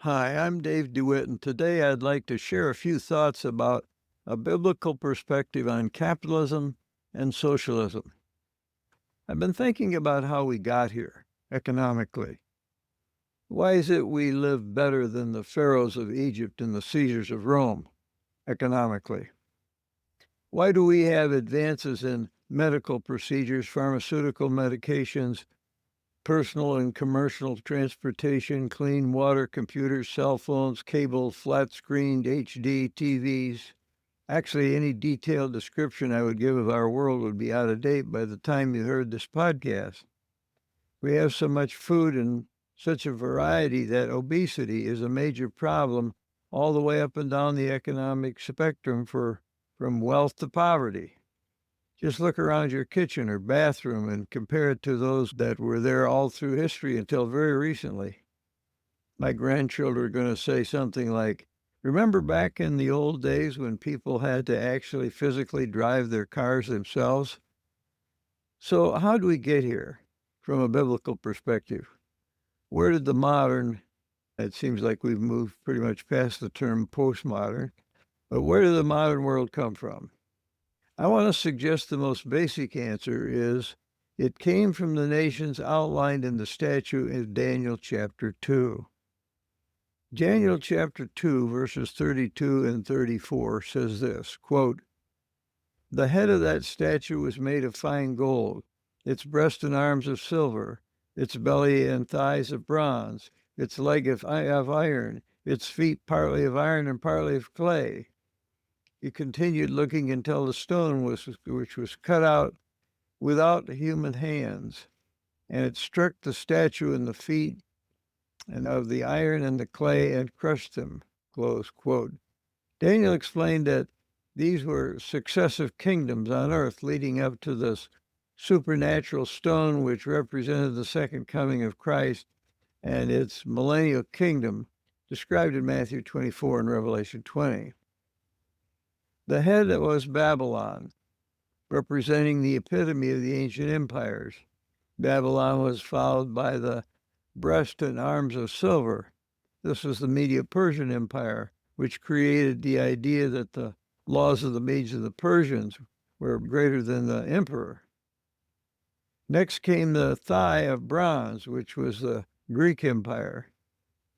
Hi, I'm Dave DeWitt, and today I'd like to share a few thoughts about a biblical perspective on capitalism and socialism. I've been thinking about how we got here economically. Why is it we live better than the Pharaohs of Egypt and the Caesars of Rome economically? Why do we have advances in medical procedures, pharmaceutical medications, personal and commercial transportation, clean water, computers, cell phones, cable, flat-screened HD TVs? Actually, any detailed description I would give of our world would be out of date by the time you heard this podcast. We have so much food and such a variety that obesity is a major problem all the way up and down the economic spectrum from wealth to poverty. Just look around your kitchen or bathroom and compare it to those that were there all through history until very recently. My grandchildren are going to say something like, remember back in the old days when people had to actually physically drive their cars themselves? So how do we get here from a biblical perspective? Where did the modern, it seems like we've moved pretty much past the term postmodern, but where did the modern world come from? I want to suggest the most basic answer is it came from the nations outlined in the statute in Daniel chapter 2. Daniel chapter 2, verses 32 and 34 says this, quote, "The head of that statue was made of fine gold, its breast and arms of silver, its belly and thighs of bronze, its leg of iron, its feet partly of iron and partly of clay." He continued looking until the stone which was cut out without human hands, and it struck the statue in the feet and of the iron and the clay and crushed them. Close quote. Daniel explained that these were successive kingdoms on earth leading up to this supernatural stone which represented the second coming of Christ and its millennial kingdom described in Matthew 24 and Revelation 20. The head was Babylon, representing the epitome of the ancient empires. Babylon was followed by the breast and arms of silver. This was the Medo-Persian Empire, which created the idea that the laws of the Medes and the Persians were greater than the emperor. Next came the thigh of bronze, which was the Greek Empire.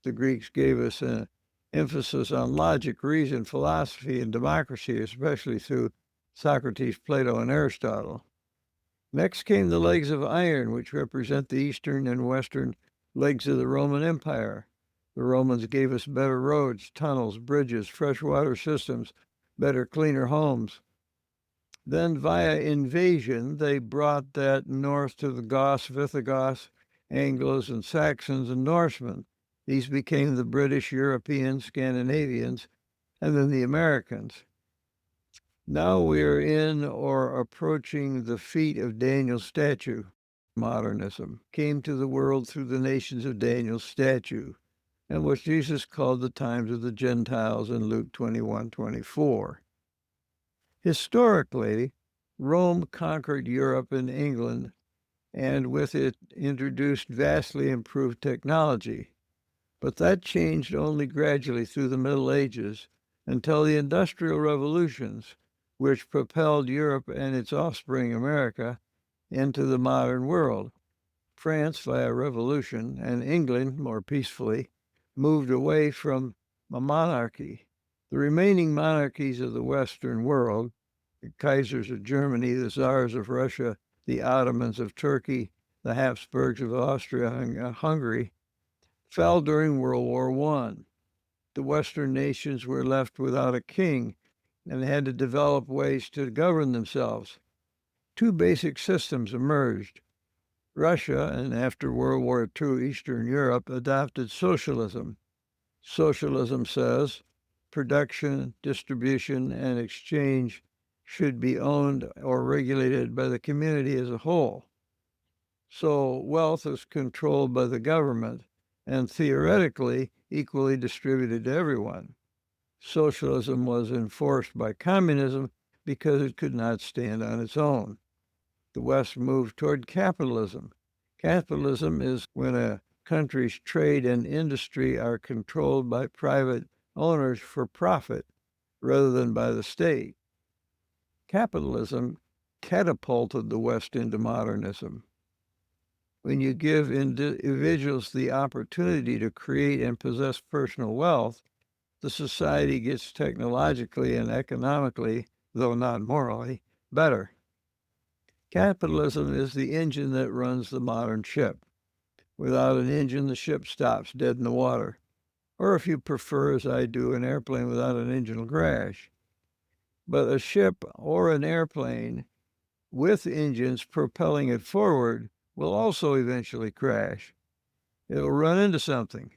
The Greeks gave us an emphasis on logic, reason, philosophy, and democracy, especially through Socrates, Plato, and Aristotle. Next came the legs of iron, which represent the eastern and western legs of the Roman Empire. The Romans gave us better roads, tunnels, bridges, freshwater systems, better, cleaner homes. Then via invasion, they brought that north to the Goths, Visigoths, Anglos, and Saxons, and Norsemen. These became the British, Europeans, Scandinavians, and then the Americans. Now we are in or approaching the feet of Daniel's statue. Modernism came to the world through the nations of Daniel's statue, and what Jesus called the times of the Gentiles in Luke 21:24. Historically, Rome conquered Europe and England, and with it introduced vastly improved technology. But that changed only gradually through the Middle Ages until the Industrial Revolutions, which propelled Europe and its offspring, America, into the modern world. France, via revolution, and England, more peacefully, moved away from a monarchy. The remaining monarchies of the Western world, the Kaisers of Germany, the Tsars of Russia, the Ottomans of Turkey, the Habsburgs of Austria and Hungary, fell during World War I. The Western nations were left without a king and had to develop ways to govern themselves. Two basic systems emerged. Russia, and after World War II, Eastern Europe, adopted socialism. Socialism says production, distribution, and exchange should be owned or regulated by the community as a whole. So wealth is controlled by the government and theoretically equally distributed to everyone. Socialism was enforced by communism because it could not stand on its own. The West moved toward capitalism. Capitalism is when a countries' trade and industry are controlled by private owners for profit rather than by the state. Capitalism catapulted the West into modernism. When you give individuals the opportunity to create and possess personal wealth, the society gets technologically and economically, though not morally, better. Capitalism is the engine that runs the modern ship. Without an engine, the ship stops dead in the water. Or if you prefer, as I do, an airplane without an engine will crash. But a ship or an airplane with engines propelling it forward will also eventually crash. It'll run into something.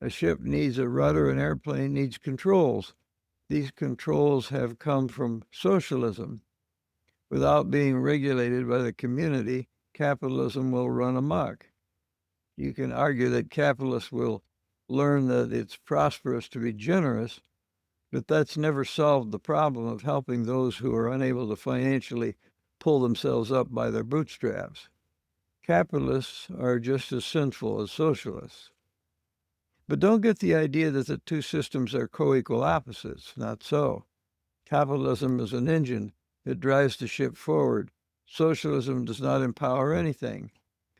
A ship needs a rudder, an airplane needs controls. These controls have come from socialism. Without being regulated by the community, capitalism will run amok. You can argue that capitalists will learn that it's prosperous to be generous, but that's never solved the problem of helping those who are unable to financially pull themselves up by their bootstraps. Capitalists are just as sinful as socialists. But don't get the idea that the two systems are co-equal opposites. Not so. Capitalism is an engine. It drives the ship forward. Socialism does not empower anything.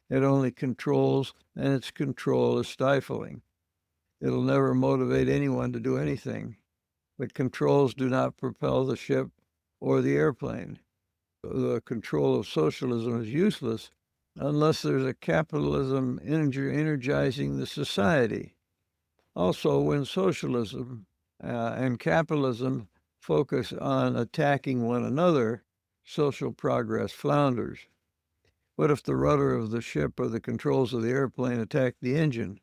It only controls, and its control is stifling. It'll never motivate anyone to do anything. The controls do not propel the ship or the airplane. The control of socialism is useless unless there's a capitalism energizing the society. Also, when socialism and capitalism focus on attacking one another, social progress flounders. What if the rudder of the ship or the controls of the airplane attack the engine?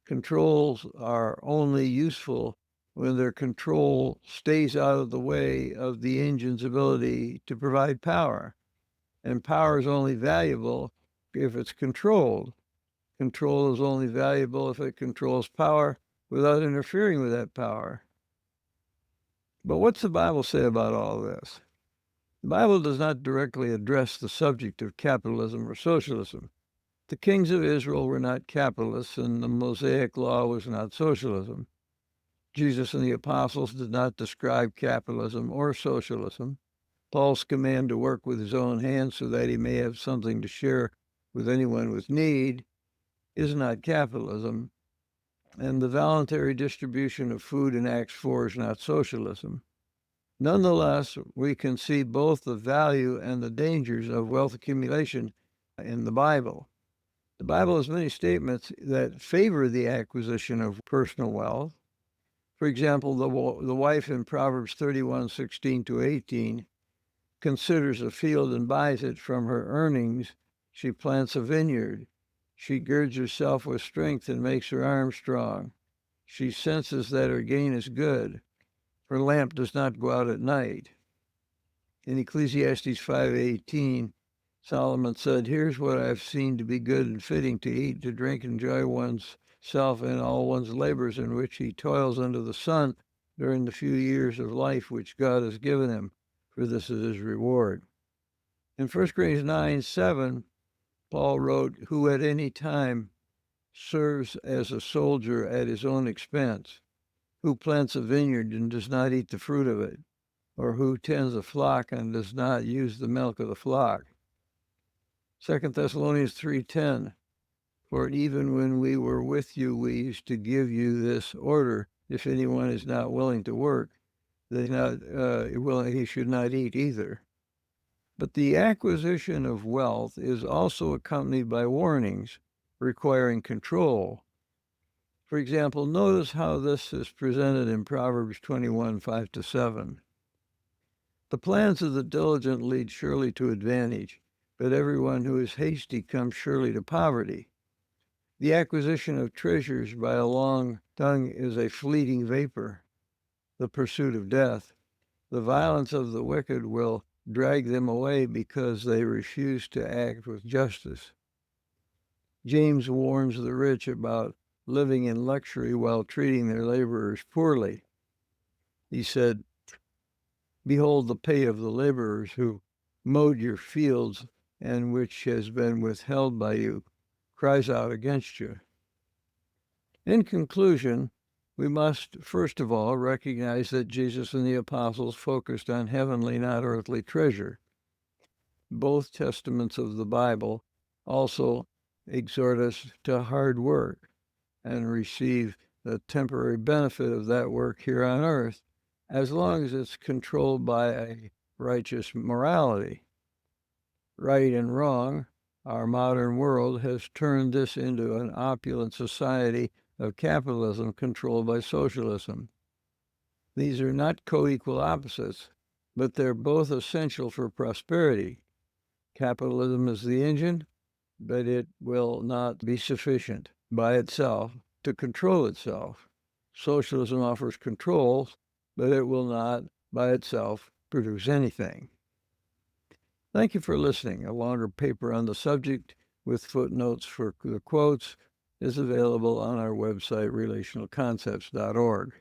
Controls are only useful when their control stays out of the way of the engine's ability to provide power. And power is only valuable if it's controlled. Control is only valuable if it controls power without interfering with that power. But what's the Bible say about all this? The Bible does not directly address the subject of capitalism or socialism. The kings of Israel were not capitalists, and the Mosaic Law was not socialism. Jesus and the apostles did not describe capitalism or socialism. Paul's command to work with his own hands so that he may have something to share with anyone with need is not capitalism. And the voluntary distribution of food in Acts 4 is not socialism. Nonetheless, we can see both the value and the dangers of wealth accumulation in the Bible. The Bible has many statements that favor the acquisition of personal wealth. For example, the wife in Proverbs 31:16-18 considers a field and buys it from her earnings. She plants a vineyard. She girds herself with strength and makes her arm strong. She senses that her gain is good. Her lamp does not go out at night. In Ecclesiastes 5:18, Solomon said, "Here's what I've seen to be good and fitting to eat, to drink, and enjoy one's self in all one's labors in which he toils under the sun during the few years of life which God has given him, for this is his reward." In 1 Corinthians 9:7, Paul wrote, "Who at any time serves as a soldier at his own expense, who plants a vineyard and does not eat the fruit of it, or who tends a flock and does not use the milk of the flock." 2 Thessalonians 3:10, "For even when we were with you, we used to give you this order, if anyone is not willing to work, he should not eat either." But the acquisition of wealth is also accompanied by warnings requiring control. For example, notice how this is presented in Proverbs 21:5-7. "The plans of the diligent lead surely to advantage, but everyone who is hasty comes surely to poverty. The acquisition of treasures by a long tongue is a fleeting vapor, the pursuit of death. The violence of the wicked will drag them away because they refuse to act with justice." James warns the rich about living in luxury while treating their laborers poorly. He said, "Behold the pay of the laborers who mowed your fields and which has been withheld by you. cries out against you. In conclusion, we must, first of all, recognize that Jesus and the apostles focused on heavenly, not earthly treasure. Both testaments of the Bible also exhort us to hard work and receive the temporary benefit of that work here on earth, as long as it's controlled by a righteous morality. Right and wrong, our modern world has turned this into an opulent society of capitalism controlled by socialism. These are not co-equal opposites, but they're both essential for prosperity. Capitalism is the engine, but it will not be sufficient by itself to control itself. Socialism offers control, but it will not by itself produce anything. Thank you for listening. A longer paper on the subject with footnotes for the quotes is available on our website, relationalconcepts.org.